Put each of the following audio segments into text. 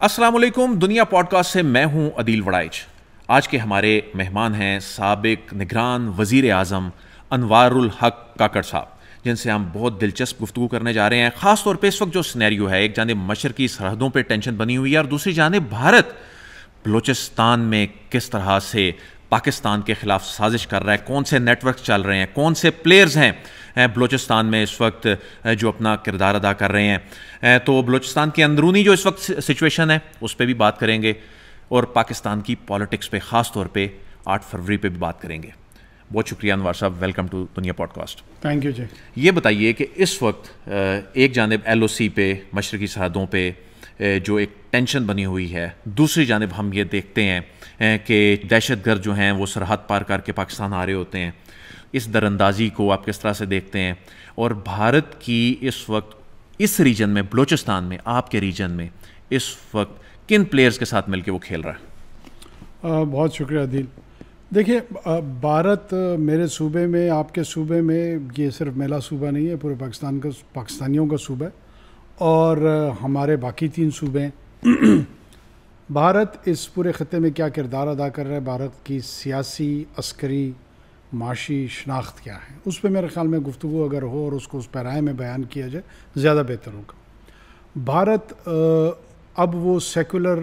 السلام علیکم، دنیا پوڈ کاسٹ سے میں ہوں عدیل وڑائچ۔ آج کے ہمارے مہمان ہیں سابق نگران وزیر اعظم انوار الحق کاکڑ صاحب، جن سے ہم بہت دلچسپ گفتگو کرنے جا رہے ہیں، خاص طور پہ اس وقت جو سینیریو ہے، ایک جانب مشرقی سرحدوں پہ ٹینشن بنی ہوئی ہے اور دوسری جانب بھارت بلوچستان میں کس طرح سے پاکستان کے خلاف سازش کر رہا ہے، کون سے نیٹ ورک چل رہے ہیں، کون سے پلیئرز ہیں بلوچستان میں اس وقت جو اپنا کردار ادا کر رہے ہیں۔ تو بلوچستان کی اندرونی جو اس وقت سچویشن ہے اس پہ بھی بات کریں گے اور پاکستان کی پالیٹکس پہ، خاص طور پہ 8 فروری پہ بھی بات کریں گے۔ بہت شکریہ انوار صاحب، ویلکم ٹو دنیا پوڈ کاسٹ۔ تھینک یو جی۔ یہ بتائیے کہ اس وقت ایک جانب ایل او سی پہ، مشرقی سرحدوں پہ جو ایک ٹینشن بنی ہوئی ہے، دوسری جانب ہم یہ دیکھتے ہیں کہ دہشت گرد جو ہیں وہ سرحد پار کر کے پاکستان آ رہے ہوتے ہیں۔ اس در اندازی کو آپ کس طرح سے دیکھتے ہیں؟ اور بھارت کی اس وقت اس ریجن میں، بلوچستان میں، آپ کے ریجن میں اس وقت کن پلیئرز کے ساتھ مل کے وہ کھیل رہا ہے؟ بہت شکریہ عدیل۔ دیکھیے، بھارت میرے صوبے میں، آپ کے صوبے میں، یہ صرف میرا صوبہ نہیں ہے، پورے پاکستان کا، پاکستانیوں کا صوبہ ہے، اور ہمارے باقی 3 صوبے ہیں۔ بھارت اس پورے خطے میں کیا کردار ادا کر رہا ہے، بھارت کی سیاسی، عسکری، معاشی شناخت کیا ہے، اس پہ میرے خیال میں گفتگو اگر ہو اور اس کو اس پیرائے میں بیان کیا جائے زیادہ بہتر ہوگا۔ بھارت اب وہ سیکولر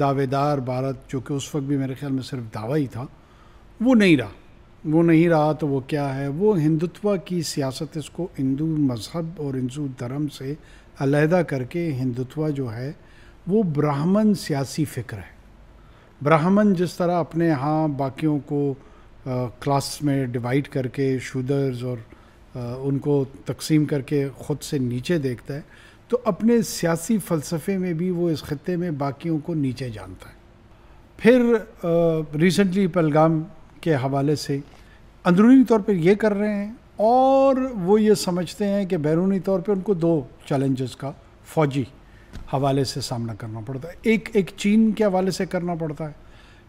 دعوے دار بھارت، جو کہ اس وقت بھی میرے خیال میں صرف دعویٰ ہی تھا، وہ نہیں رہا تو وہ کیا ہے؟ وہ ہندوتوا کی سیاست، اس کو ہندو مذہب اور ہندو دھرم سے علیحدہ کر کے ہندوتوا جو ہے وہ برہمن سیاسی فکر ہے۔ برہمن جس طرح اپنے ہاں باقیوں کو کلاس میں ڈیوائیڈ کر کے، شودرز اور ان کو تقسیم کر کے خود سے نیچے دیکھتا ہے، تو اپنے سیاسی فلسفے میں بھی وہ اس خطے میں باقیوں کو نیچے جانتا ہے۔ پھر ریسنٹلی پہلگام کے حوالے سے اندرونی طور پر یہ کر رہے ہیں، اور وہ یہ سمجھتے ہیں کہ بیرونی طور پہ ان کو 2 چیلنجز کا فوجی حوالے سے سامنا کرنا پڑتا ہے۔ ایک چین کے حوالے سے کرنا پڑتا ہے۔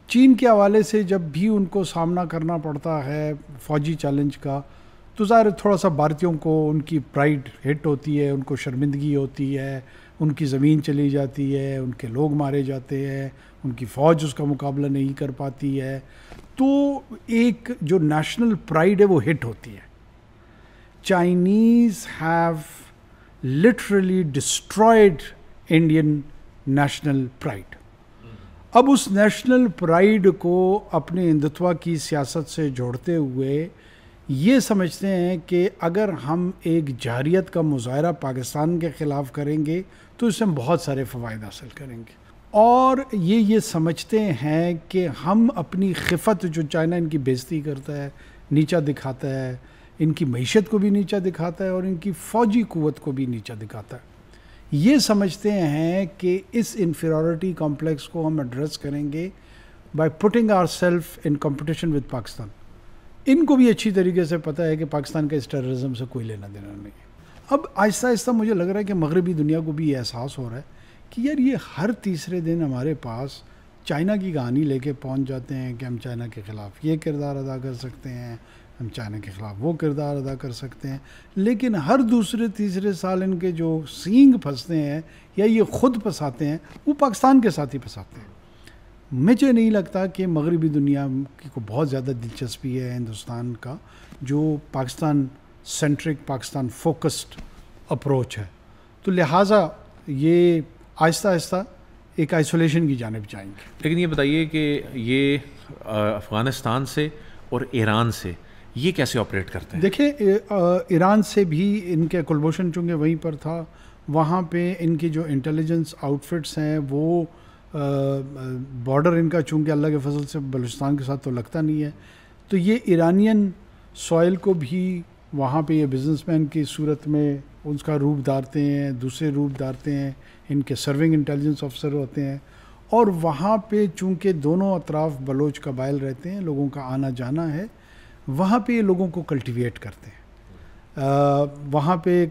چین کے حوالے سے جب بھی ان کو سامنا کرنا پڑتا ہے فوجی چیلنج کا، تو ظاہر تھوڑا سا بھارتیوں کو ان کی پرائیڈ ہٹ ہوتی ہے، ان کو شرمندگی ہوتی ہے، ان کی زمین چلی جاتی ہے، ان کے لوگ مارے جاتے ہیں، ان کی فوج اس کا مقابلہ نہیں کر پاتی ہے، تو ایک جو نیشنل پرائیڈ ہے وہ ہٹ ہوتی ہے۔ Chinese have literally destroyed Indian national pride. اب اس نیشنل پرائیڈ کو اپنے ہندوتوا کی سیاست سے جوڑتے ہوئے یہ سمجھتے ہیں کہ اگر ہم ایک جارحیت کا مظاہرہ پاکستان کے خلاف کریں گے تو اس سے ہم بہت سارے فوائد حاصل کریں گے، اور یہ سمجھتے ہیں کہ ہم اپنی خفت، جو چائنا ان کی بےزتی کرتا ہے، نیچا دکھاتا ہے، ان کی معیشت کو بھی نیچا دکھاتا ہے اور ان کی فوجی قوت کو بھی نیچا دکھاتا ہے، یہ سمجھتے ہیں کہ اس انفیریورٹی کمپلیکس کو ہم ایڈریس کریں گے by putting our self in competition with Pakistan. ان کو بھی اچھی طریقے سے پتہ ہے کہ پاکستان کا اس ٹیررزم سے کوئی لینا دینا نہیں ہے۔ اب آہستہ آہستہ مجھے لگ رہا ہے کہ مغربی دنیا کو بھی یہ احساس ہو رہا ہے کہ یار یہ ہر تیسرے دن ہمارے پاس چائنا کی کہانی لے کے پہنچ جاتے ہیں کہ ہم چائنا کے خلاف یہ کردار ادا کر سکتے ہیں، ہم چائنا کے خلاف وہ کردار ادا کر سکتے ہیں، لیکن ہر دوسرے تیسرے سال ان کے جو سینگ پھنستے ہیں یا یہ خود پھنساتے ہیں، وہ پاکستان کے ساتھ ہی پھنساتے ہیں۔ مجھے نہیں لگتا کہ مغربی دنیا کو بہت زیادہ دلچسپی ہے ہندوستان کا جو Pakistan centric, Pakistan focused approach ہے، تو لہٰذا یہ آہستہ آہستہ ایک آئسولیشن کی جانب جائیں گے۔ لیکن یہ بتائیے کہ یہ افغانستان سے اور ایران سے یہ کیسے آپریٹ کرتے ہیں؟ دیکھیں، ایران سے بھی ان کے کلبھوشن چونکہ وہیں پر تھا، وہاں پہ ان کی جو انٹیلیجنس آؤٹ فٹس ہیں وہ بارڈر ان کا چونکہ اللہ کے فضل سے بلوچستان کے ساتھ تو لگتا نہیں ہے، تو یہ ایرانین سوائل کو بھی وہاں پہ یہ بزنس مین کی صورت میں اس کا روپ دھارتے ہیں، دوسرے روپ دھارتے ہیں، ان کے سرونگ انٹیلیجنس آفیسر ہوتے ہیں، اور وہاں پہ چونکہ دونوں اطراف بلوچ قبائل رہتے ہیں، لوگوں کا آنا جانا ہے، وہاں پہ یہ لوگوں کو کلٹیویٹ کرتے ہیں، وہاں پہ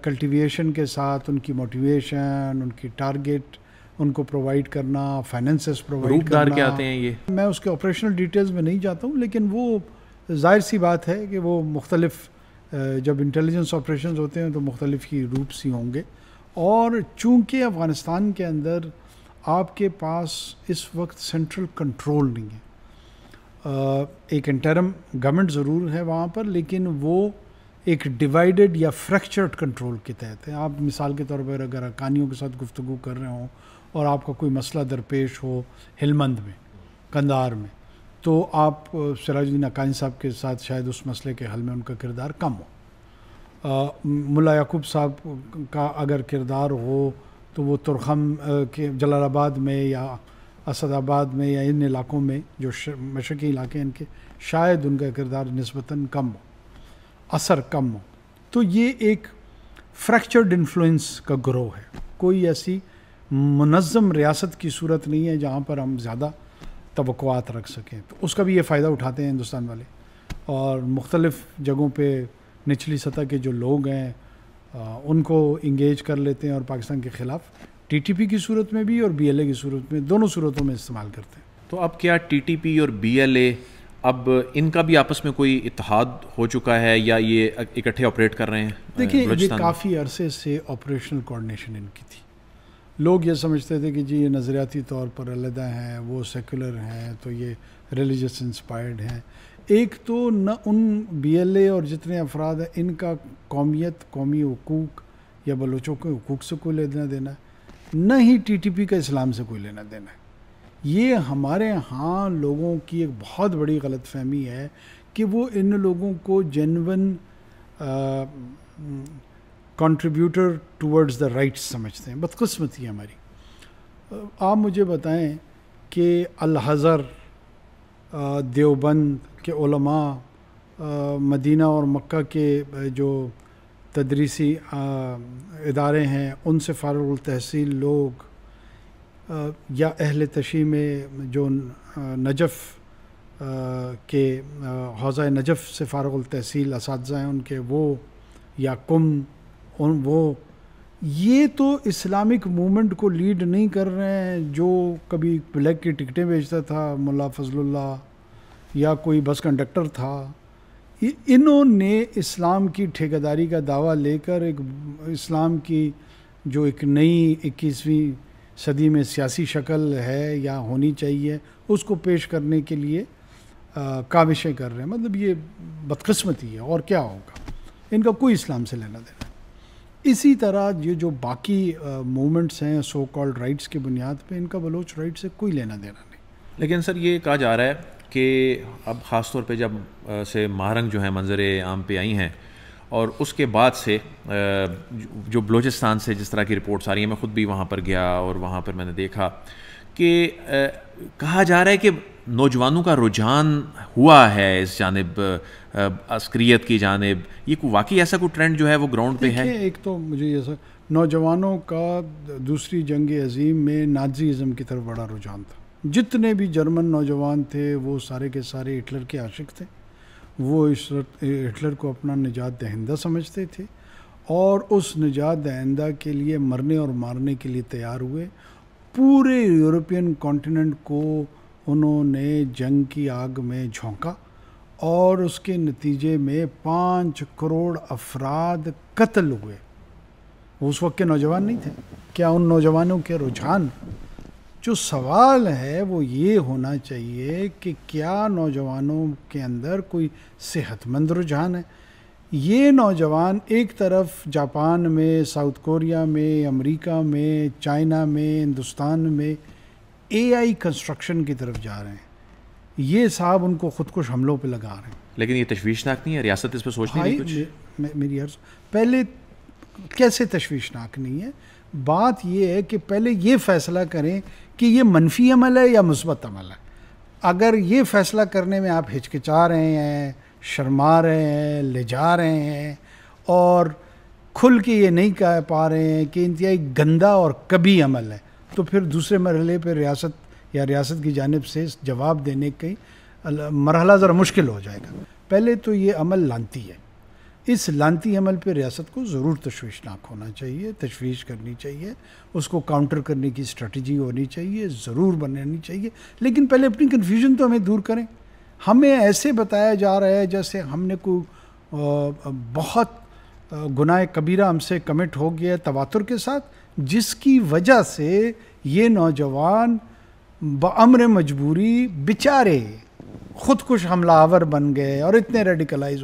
کلٹیویشن کے ساتھ ان کی موٹیویشن، ان کی ٹارگٹ ان کو پرووائڈ کرنا، فائنینسز پرووائڈ کرنا۔ روپ دار کیا آتے ہیں یہ؟ میں اس کے آپریشنل ڈیٹیلز میں نہیں جاتا ہوں، لیکن وہ ظاہر سی بات ہے کہ وہ مختلف، جب انٹیلیجنس آپریشنز ہوتے ہیں تو مختلف ہی روپس ہی ہوں گے، اور چونکہ افغانستان کے اندر آپ کے پاس اس وقت سینٹرل کنٹرول نہیں ہے. ایک انٹرم گورنمنٹ ضرور ہے وہاں پر، لیکن وہ ایک ڈیوائیڈڈ یا فریکچرڈ کنٹرول کے تحت ہے. آپ مثال کے طور پر اگر حقانیوں کے ساتھ گفتگو کر رہے ہوں اور آپ کا کوئی مسئلہ درپیش ہو ہلمند میں، قندھار میں، تو آپ سراج الدین حقانی صاحب کے ساتھ شاید اس مسئلے کے حل میں ان کا کردار کم ہو. ملا یعقوب صاحب کا اگر کردار ہو تو وہ ترخم کے جلال آباد میں یا اسد آباد میں یا ان علاقوں میں جو مشرقی علاقے ہیں ان کے، شاید ان کا کردار نسبتاً کم ہو، اثر کم ہو. تو یہ ایک فریکچرڈ انفلوئنس کا گروہ ہے. کوئی ایسی منظم ریاست کی صورت نہیں ہے جہاں پر ہم زیادہ توقعات رکھ سکیں. تو اس کا بھی یہ فائدہ اٹھاتے ہیں ہندوستان والے، اور مختلف جگہوں پہ نچلی سطح کے جو لوگ ہیں ان کو انگیج کر لیتے ہیں اور پاکستان کے خلاف ٹی ٹی پی کی صورت میں بھی اور بی ایل اے کی صورت میں، دونوں صورتوں میں استعمال کرتے ہیں. تو اب کیا ٹی ٹی پی اور بی ایل اے اب ان کا بھی آپس میں کوئی اتحاد ہو چکا ہے یا یہ اکٹھے آپریٹ کر رہے ہیں؟ دیکھیں یہ کافی عرصے سے آپریشنل کوآرڈینیشن ان کی تھی. لوگ یہ سمجھتے تھے کہ جی یہ نظریاتی طور پر علیحدہ ہیں، وہ سیکولر ہیں، تو یہ ریلیجس انسپائرڈ ہیں. ایک تو نہ ان بی ایل اے اور جتنے افراد ہیں ان کا قومیت، قومی حقوق یا بلوچوں کے حقوق سے کوئی لینا دینا ہے، نہ ہی ٹی ٹی پی کا اسلام سے کوئی لینا دینا ہے. یہ ہمارے ہاں لوگوں کی ایک بہت بڑی غلط فہمی ہے کہ وہ ان لوگوں کو genuine contributor towards the rights سمجھتے ہیں. بدقسمتی ہے ہماری. آپ مجھے بتائیں کہ الازہر، دیوبند کے علماء، مدینہ اور مکہ کے جو تدریسی ادارے ہیں ان سے فارغ التحصیل لوگ، یا اہل تشیع میں جو نجف کے حوزہ نجف سے فارغ التحصیل اساتذہ ہیں ان کے، وہ یا وہ یہ تو اسلامک موومنٹ کو لیڈ نہیں کر رہے ہیں. جو کبھی بلیک کی ٹکٹیں بیچتا تھا ملا فضل اللہ یا کوئی بس کنڈکٹر تھا، انہوں نے اسلام کی ٹھیکیداری کا دعویٰ لے کر ایک اسلام کی جو ایک نئی 21ویں صدی میں سیاسی شکل ہے یا ہونی چاہیے اس کو پیش کرنے کے لیے کاوشیں کر رہے ہیں. مطلب یہ بدقسمتی ہے اور کیا ہوگا. ان کا کوئی اسلام سے لینا دینا. اسی طرح یہ جو باقی موومنٹس ہیں سو کالڈ رائٹس کی بنیاد پہ، ان کا بلوچ رائٹ سے کوئی لینا دینا نہیں. لیکن سر یہ کہا جا رہا ہے کہ اب خاص طور پہ جب سے مہرنگ جو ہیں منظر عام پہ آئی ہیں اور اس کے بعد سے جو بلوچستان سے جس طرح کی رپورٹس آ رہی ہیں، میں خود بھی وہاں پر گیا اور وہاں پر میں نے دیکھا کہ کہا جا رہا ہے کہ نوجوانوں کا رجحان ہوا ہے اس جانب، عسکریت کی جانب. یہ کوئی واقعی ایسا کوئی ٹرینڈ جو ہے وہ گراؤنڈ پہ ہے؟ ایک تو مجھے یہ نوجوانوں کا دوسری جنگ عظیم میں نازیزم کی طرف بڑا رجحان تھا. جتنے بھی جرمن نوجوان تھے وہ سارے کے سارے ہٹلر کے عاشق تھے. وہ ہٹلر کو اپنا نجات دہندہ سمجھتے تھے اور اس نجات دہندہ کے لیے مرنے اور مارنے کے لیے تیار ہوئے. پورے یورپین کانٹیننٹ کو انہوں نے جنگ کی آگ میں جھونکا اور اس کے نتیجے میں 5 کروڑ افراد قتل ہوئے. وہ اس وقت کے نوجوان نہیں تھے. کیا ان نوجوانوں کے رجحان؟ جو سوال ہے وہ یہ ہونا چاہیے کہ کیا نوجوانوں کے اندر کوئی صحت مند رجحان ہے؟ یہ نوجوان ایک طرف جاپان میں، ساؤتھ کوریا میں، امریکہ میں، چائنا میں، ہندوستان میں اے آئی کنسٹرکشن کی طرف جا رہے ہیں. یہ صاحب ان کو خودکش حملوں پہ لگا رہے ہیں. لیکن یہ تشویشناک نہیں ہے؟ ریاست اس پہ سوچتی نہیں کچھ؟ میری عرض پہلے کیسے تشویشناک نہیں ہے؟ بات یہ ہے کہ پہلے یہ فیصلہ کریں کہ یہ منفی عمل ہے یا مثبت عمل ہے. اگر یہ فیصلہ کرنے میں آپ ہچکچا رہے ہیں، شرما رہے ہیں، لجا رہے ہیں اور کھل کے یہ نہیں کہہ پا رہے ہیں کہ انتہائی گندا اور کبھی عمل ہے، تو پھر دوسرے مرحلے پہ ریاست کی جانب سے جواب دینے کی مرحلہ ذرا مشکل ہو جائے گا. پہلے تو یہ عمل لانتی ہے. اس لانتی عمل پہ ریاست کو ضرور تشویشناک ہونا چاہیے، تشویش کرنی چاہیے، اس کو کاؤنٹر کرنے کی اسٹریٹجی ہونی چاہیے، ضرور بنانی چاہیے. لیکن پہلے اپنی کنفیوژن تو ہمیں دور کریں. ہمیں ایسے بتایا جا رہا ہے جیسے ہم نے کوئی بہت گناہ کبیرہ ہم سے کمٹ ہو گیا ہے تواتر کے ساتھ، جس کی وجہ سے یہ نوجوان بامر مجبوری بیچارے خودکش حملہ آور بن گئے اور اتنے ریڈیکلائز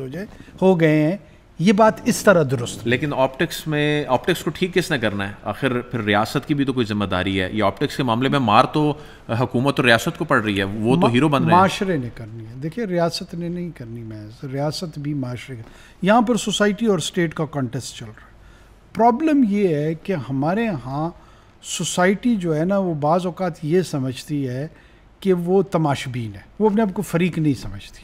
ہو گئے ہیں. یہ بات اس طرح درست. لیکن آپٹکس کو ٹھیک کس نے کرنا ہے؟ آخر پھر ریاست کی بھی تو کوئی ذمہ داری ہے. یہ آپٹکس کے معاملے میں مار تو حکومت اور ریاست کو پڑ رہی ہے, وہ تو ہیرو بن رہے ہیں. معاشرے نے کرنی ہے. دیکھیے ریاست نے نہیں کرنی, میں ریاست بھی معاشرے کا. یہاں پر سوسائٹی اور اسٹیٹ کا کانٹیسٹ چل رہا ہے. پرابلم یہ ہے کہ ہمارے ہاں سوسائٹی جو ہے نا وہ بعض اوقات یہ سمجھتی ہے کہ وہ تماشبین ہے, وہ اپنے آپ کو فریق نہیں سمجھتی,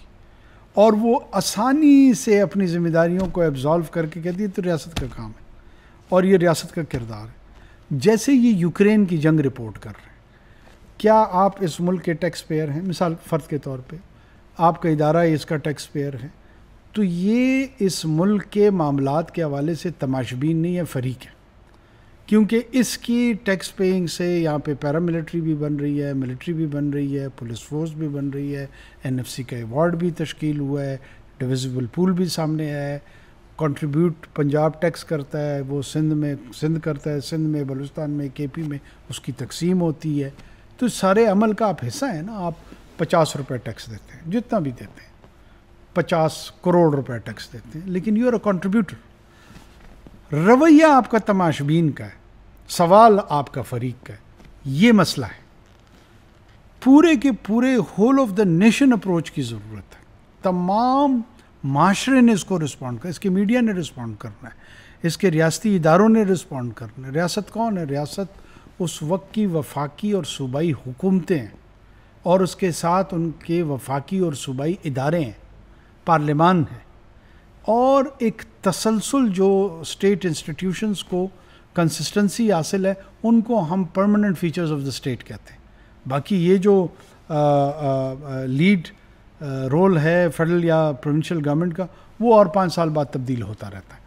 اور وہ آسانی سے اپنی ذمہ داریوں کو ایبزالو کر کے کہتی ہے تو ریاست کا کام ہے اور یہ ریاست کا کردار ہے. جیسے یہ یوکرین کی جنگ رپورٹ کر رہے ہیں, کیا آپ اس ملک کے ٹیکس پیئر ہیں؟ مثال فرد کے طور پہ آپ کا ادارہ اس کا ٹیکس پیئر ہے, تو یہ اس ملک کے معاملات کے حوالے سے تماشبین نہیں ہے, فریق ہے. کیونکہ اس کی ٹیکس پیئنگ سے یہاں پہ پیراملٹری بھی بن رہی ہے, ملٹری بھی بن رہی ہے, پولیس فورس بھی بن رہی ہے, NFC کا ایوارڈ بھی تشکیل ہوا ہے, ڈویزیبل پول بھی سامنے ہے, کنٹریبیوٹ پنجاب ٹیکس کرتا ہے, وہ سندھ کرتا ہے, سندھ میں, بلوچستان میں, KP میں اس کی تقسیم ہوتی ہے. تو سارے عمل کا آپ حصہ ہیں نا. آپ 50 روپے ٹیکس دیتے ہیں, جتنا بھی دیتے ہیں, 50 کروڑ روپے ٹیکس دیتے ہیں, لیکن یو آر اے کنٹریبیوٹر. رویہ آپ کا تماشبین کا ہے, سوال آپ کا فریق کا ہے. یہ مسئلہ ہے. پورے کے پورے whole of the nation approach کی ضرورت ہے. تمام معاشرے نے اس کو رسپونڈ کرنا, اس کے میڈیا نے رسپونڈ کرنا ہے, اس کے ریاستی اداروں نے رسپونڈ کرنا ہے. ریاست کون ہے؟ ریاست اس وقت کی وفاقی اور صوبائی حکومتیں ہیں, اور اس کے ساتھ ان کے وفاقی اور صوبائی ادارے ہیں, پارلیمان ہے, اور ایک تسلسل جو اسٹیٹ انسٹیٹیوشنز کو کنسسٹنسی حاصل ہے, ان کو ہم permanent features of the state کہتے ہیں. باقی یہ جو لیڈ رول ہے فیڈرل یا پروونشل گورنمنٹ کا, وہ اور 5 سال بعد تبدیل ہوتا رہتا ہے.